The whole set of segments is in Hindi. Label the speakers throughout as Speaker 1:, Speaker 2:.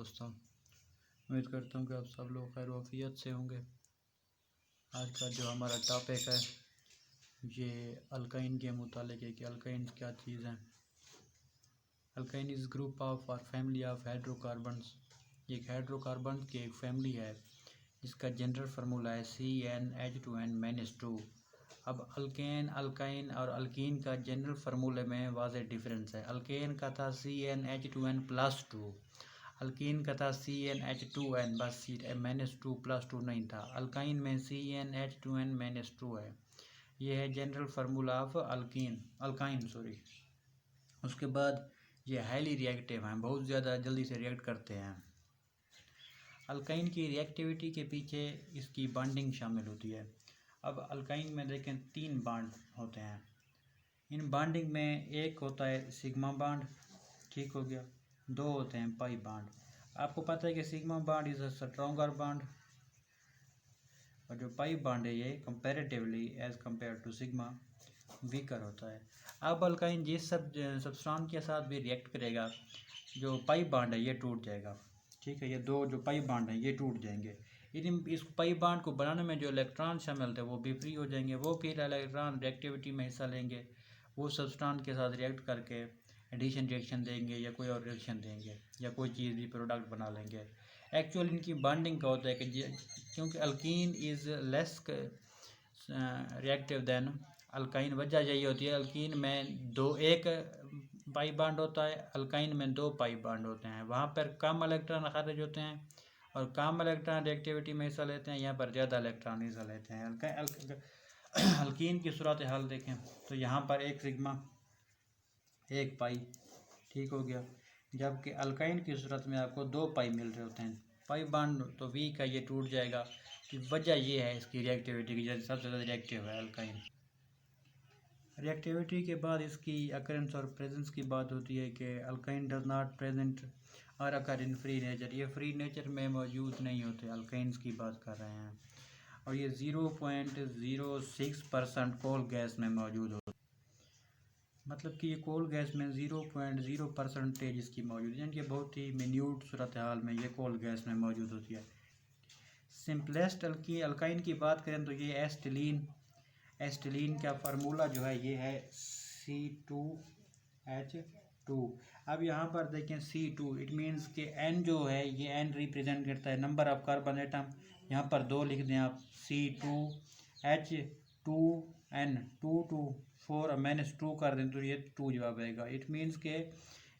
Speaker 1: दोस्तों, उम्मीद करता हूँ कि आप सब लोग खैर वफ़ियत से होंगे। आज का जो हमारा टॉपिक है ये अल्काइन के मुतालिक है कि अल्काइन क्या चीज़ है। अल्काइन इज़ ग्रुप ऑफ और फैमिली ऑफ हाइड्रोकार्बन्स। एक हाइड्रोकार्बन की एक फैमिली है। इसका जनरल फार्मूला है CnH2n-2। अब अल्केन, अल्काइन और अल्कीन का जनरल फार्मूले में वाज़ेह डिफरेंस है। अल्केन का था CnH2n+2, अल्कीन का था CnH2n, बस -2+2 नहीं था। अल्काइन में CnH2n-2 है। ये है जनरल फार्मूला ऑफ अल्काइन। उसके बाद ये हाईली रिएक्टिव हैं, बहुत ज़्यादा जल्दी से रिएक्ट करते हैं। अल्काइन की रिएक्टिविटी के पीछे इसकी बॉन्डिंग शामिल होती है। अब अल्काइन में देखें 3 बॉन्ड होते हैं। इन बॉन्डिंग में एक होता है सिग्मा बॉन्ड, ठीक हो गया। 2 होते हैं पाई बॉन्ड। आपको पता है कि sigma bond is a stronger bond और जो पाई बॉन्ड है ये comparatively as compare to sigma weaker होता है। अब अल्काइन जिस सब्सटेंस के साथ भी रिएक्ट करेगा, जो पाई बॉन्ड है ये टूट जाएगा, ठीक है। ये 2 जो पाई बॉन्ड है ये टूट जाएंगे। इस पाई बॉन्ड को बनाने में जो इलेक्ट्रॉन शामिल थे वो भी फ्री हो जाएंगे। वो फिर इलेक्ट्रॉन रिएक्टिविटी में हिस्सा लेंगे, वो सब्सटेंस के साथ रिएक्ट करके एडिशन रिएक्शन देंगे या कोई और रिएक्शन देंगे या कोई चीज़ भी प्रोडक्ट बना लेंगे। एक्चुअल इनकी बॉन्डिंग का होता है कि क्योंकि alkyne is less reactive than alkyne, वजह यही होती है अल्कीन में एक पाई बॉन्ड होता है, अल्काइन में 2 पाई बॉन्ड होते हैं। वहाँ पर कम इलेक्ट्रॉन खारिज होते हैं और कम इलेक्ट्रॉन रिएक्टिविटी में हिस्सा लेते हैं, यहाँ पर ज़्यादा इलेक्ट्रॉन हिस्सा लेते हैं। अल्कीन की सूरत हाल देखें तो यहाँ पर 1 सिग्मा 1 पाई, ठीक हो गया। जबकि अल्काइन की सूरत में आपको 2 पाई मिल रहे होते हैं। पाई बॉन्ड तो वीक है, ये टूट जाएगा। कि वजह ये है इसकी रिएक्टिविटी की, जैसे सबसे ज़्यादा रिएक्टिव है अल्काइन। रिएक्टिविटी के बाद इसकी अकरेंस और प्रेजेंस की बात होती है कि अल्काइन डज नॉट प्रेजेंट और अकर इन फ्री नेचर। ये फ्री नेचर में मौजूद नहीं होते, अल्काइंस की बात कर रहे हैं। और ये 0.06% कोल गैस में मौजूद होते, मतलब कि ये कोल गैस में 0.0% इसकी मौजूद है, यानी कि बहुत ही मिन्यूट सूरत हाल में ये कोल गैस में मौजूद होती है। सिंपलेस्ट अल्काइन की बात करें तो ये एस्टिलीन का फार्मूला जो है ये है C2H2। अब यहाँ पर देखें C2, इट मीन्स कि N जो है ये N रिप्रेजेंट करता है नंबर ऑफ कार्बन एटम। यहाँ पर 2 लिख दें आप, C2H2N, 2 2 4 -2 कर दें तो ये 2 जवाब आएगा। इट मीन्स के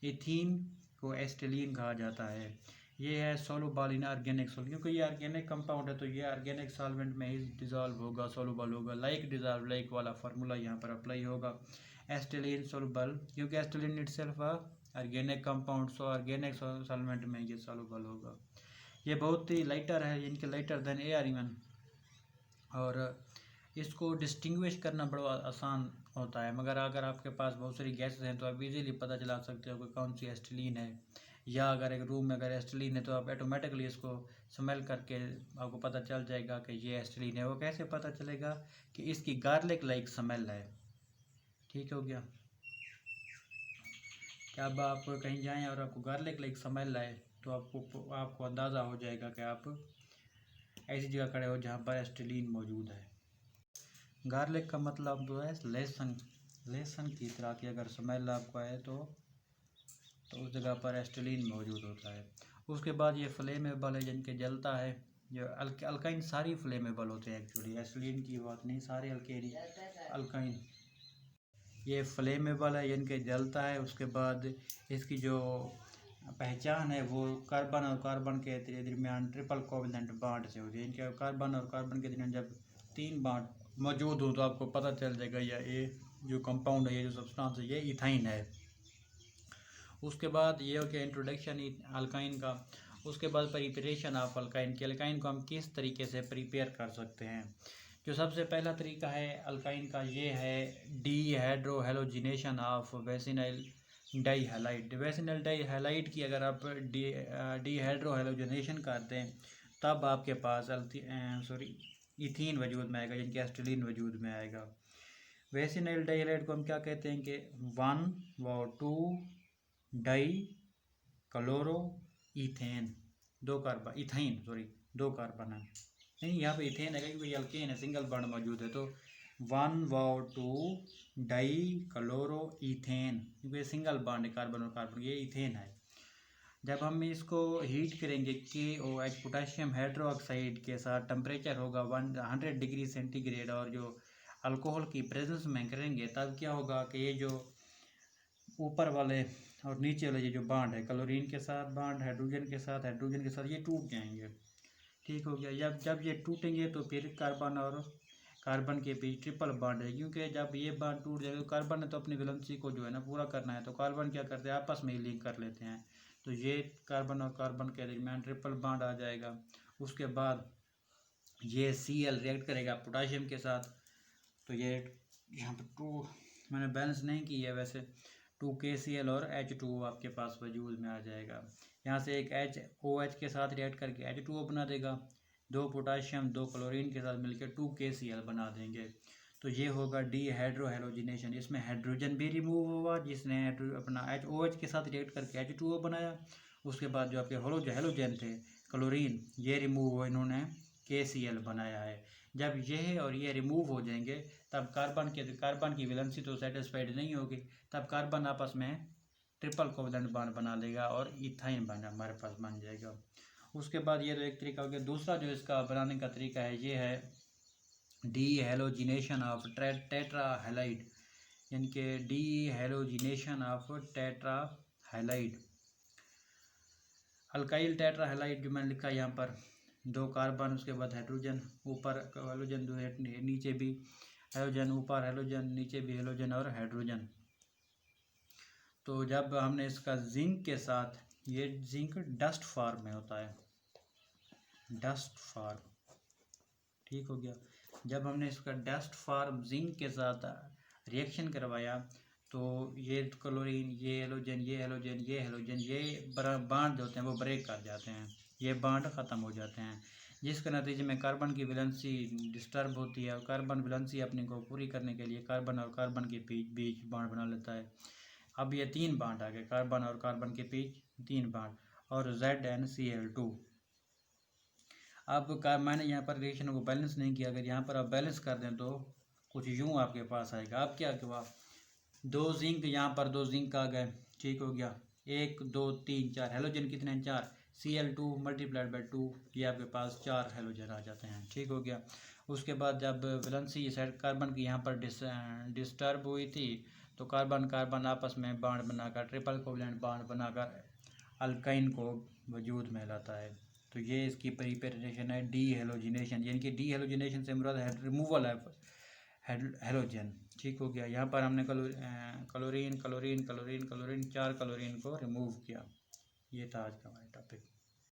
Speaker 1: इथीन को एस्टिलीन कहा जाता है। ये है सोलुबल इन ऑर्गेनिक सॉल्वेंट, क्योंकि ये ऑर्गेनिक कंपाउंड है तो ये ऑर्गेनिक सॉल्वेंट में ही डिज़ोल्व होगा, सोलुबल होगा। लाइक डिज़ोल्व लाइक वाला फार्मूला यहाँ पर अप्लाई होगा। एस्टिलीन सोलुबल, क्योंकि acetylene itself organic compound, so organic solvent में ये सोलुबल होगा। ये बहुत ही लाइटर है, इनके लाइटर देन एयर इवन, और इसको डिस्टिंग्विश करना बड़ा आसान होता है। मगर अगर आपके पास बहुत सारी गैसेस हैं तो आप इजीली पता चला सकते हो कि कौन सी एस्टिलीन है। या अगर एक रूम में अगर एस्टिलीन है तो आप ऑटोमेटिकली इसको स्मेल करके आपको पता चल जाएगा कि ये एस्टिलीन है। वो कैसे पता चलेगा? कि इसकी गार्लिक लाइक स्मेल है, ठीक हो गया। क्या अब आप कहीं जाएं और आपको गार्लिक लाइक स्मेल आए तो आपको अंदाज़ा हो जाएगा कि आप ऐसी जगह खड़े हो जहाँ पर एस्टिलीन मौजूद है। गार्लिक का मतलब जो है लहसुन की तरह की अगर स्मेल आपको आए तो उस जगह पर एस्टिलीन मौजूद होता है। उसके बाद ये फ्लेमेबल है, जिनके जलता है। जो अल्काइन सारी फ्लेमेबल होते हैं एक्चुअली, एस्टिलीन की बात नहीं, सारे अल्काइन ये फ्लेमेबल है, जिनके जलता है। उसके बाद इसकी जो पहचान है वो कार्बन और कार्बन के दरमियान ट्रिपल कोवेलेंट बॉन्ड से होती है। इनके कार्बन और कार्बन के दरमियान जब 3 बॉन्ड मौजूद हो तो आपको पता चल जाएगा ये जो कंपाउंड है, ये जो सब्सटेंस है, ये इथाइन है। उसके बाद ये हो गया इंट्रोडक्शन अल्काइन का। उसके बाद प्रिपरेशन ऑफ अल्काइन की, अल्काइन को हम किस तरीके से प्रिपेयर कर सकते हैं। जो सबसे पहला तरीका है अल्काइन का ये है डीहाइड्रोहेलोजिनेशन ऑफ वेसिनाइल डाइहैलाइड। वेसिनाइल डाइहैलाइड की अगर आप डीहाइड्रोहेलोजिनेशन करते हैं तब आपके पास इथीन वजूद में आएगा, जिनकी एस्टिलीन वजूद में आएगा। वेसिनाइल डाइहैलाइड को हम क्या कहते हैं कि 1 व 2 डाई क्लोरो इथेन, दो कार्बन, इथाइन सॉरी, दो कार्बन है, नहीं यहाँ पे इथेन है क्योंकि अल्केन है, सिंगल बॉन्ड मौजूद है, तो 1 डाई क्लोरो इथेन, क्योंकि सिंगल बॉन्ड है कार्बन और कार्बन, ये इथेन है। जब हम इसको हीट करेंगे KOH पोटेशियम हाइड्रोक्साइड के साथ, टेम्परेचर होगा 100 डिग्री सेंटीग्रेड, और जो अल्कोहल की प्रेजेंस में करेंगे, तब क्या होगा कि ये जो ऊपर वाले और नीचे वाले ये जो बॉन्ड है, क्लोरीन के साथ बॉन्ड, हाइड्रोजन के साथ, हाइड्रोजन के साथ, ये टूट जाएंगे। ठीक हो गया। जब जब ये टूटेंगे तो फिर कार्बन और कार्बन के बीच ट्रिपल बॉन्ड है, क्योंकि जब ये बॉन्ड टूट जाएगा तो कार्बन ने तो अपनी वैलेंसी को जो है ना पूरा करना है, तो कार्बन क्या करते हैं, आपस में ही लिंक कर लेते हैं, तो ये कार्बन और कार्बन के दरमियान ट्रिपल बॉन्ड आ जाएगा। उसके बाद ये Cl रिएक्ट करेगा पोटाशियम के साथ, तो ये यहाँ पर 2 मैंने बैलेंस नहीं की है वैसे, 2KCl और H2O आपके पास वजूद में आ जाएगा। यहाँ से एक OH के साथ रिएक्ट करके H2O बना देगा, 2 पोटाशियम 2 क्लोरीन के साथ मिलकर 2KCl बना देंगे, तो ये होगा डीहाइड्रोहेलोजिनेशन। इसमें हाइड्रोजन भी रिमूव होगा जिसने अपना OH के साथ रिएक्ट करके H2O बनाया। उसके बाद जो आपके हेलोजन थे क्लोरीन, ये रिमूव हुए, इन्होंने KCl बनाया है। जब यह और ये रिमूव हो जाएंगे तब कार्बन की वैलेंसी तो सेटिस्फाइड नहीं होगी, तब कार्बन आपस में ट्रिपल कोवेलेंट बॉन्ड बना लेगा और इथाइन बॉन्ड हमारे पास बन जाएगा। उसके बाद ये तो एक तरीका हो गया। दूसरा जो इसका बनाने का तरीका है ये है डीहेलोजिनेशन ऑफ टेट्राहैलाइड, यानी कि डीहेलोजिनेशन ऑफ टेट्राहैलाइड, अल्काइल टेट्राहैलाइड जो मैंने लिखा है यहाँ पर, 2 कार्बन, उसके बाद हाइड्रोजन, ऊपर हेलोजन, नीचे भी हेलोजन, ऊपर हेलोजन, नीचे भी हेलोजन और हाइड्रोजन। तो जब हमने इसका जिंक के साथ, ये जिंक डस्ट फॉर्म में होता है, डस्ट फॉर्म, ठीक हो गया। जब हमने इसका डस्ट फॉर्म जिंक के साथ रिएक्शन करवाया तो ये क्लोरीन, ये हेलोजन, ये हेलोजन, ये हेलोजन, ये बॉन्ड होते हैं वो ब्रेक कर जाते हैं, ये बॉन्ड ख़त्म हो जाते हैं, जिसके नतीजे में कार्बन की वैलेंसी डिस्टर्ब होती है, और कार्बन वैलेंसी अपने को पूरी करने के लिए कार्बन और कार्बन के बीच बॉन्ड बना लेता है। अब ये 3 बॉन्ड आ गए, कार्बन और कार्बन के बीच 3 बॉन्ड, और ZnCl2। अब मैंने यहाँ पर रिएक्शन को बैलेंस नहीं किया, अगर यहाँ पर आप बैलेंस कर दें तो कुछ यूँ आपके पास आएगा। अब क्या हुआ, 2 जिंक, यहाँ पर 2 जिंक आ गए, ठीक हो गया, 1 2 3 4, हेलोजन कितने हैं, 4, Cl2 × 2, ये आपके पास 4 हेलोजन आ जाते हैं, ठीक हो गया। उसके बाद जब वैलेंसी साइड कार्बन की यहाँ पर डिस्टर्ब हुई थी, तो कार्बन कार्बन आपस में बॉन्ड बनाकर, ट्रिपल कोवेलेंट बॉन्ड बनाकर अल्काइन को वजूद में लाता है। तो ये इसकी प्रिपरेशन है डीहेलोजिनेशन, यानी कि डीहेलोजिनेशन से मुराद है रिमूवल है हेलोजन, ठीक हो गया। यहाँ पर हमने क्लोरीन 4 क्लोरीन को रिमूव किया। ये था आज का हमारा टॉपिक।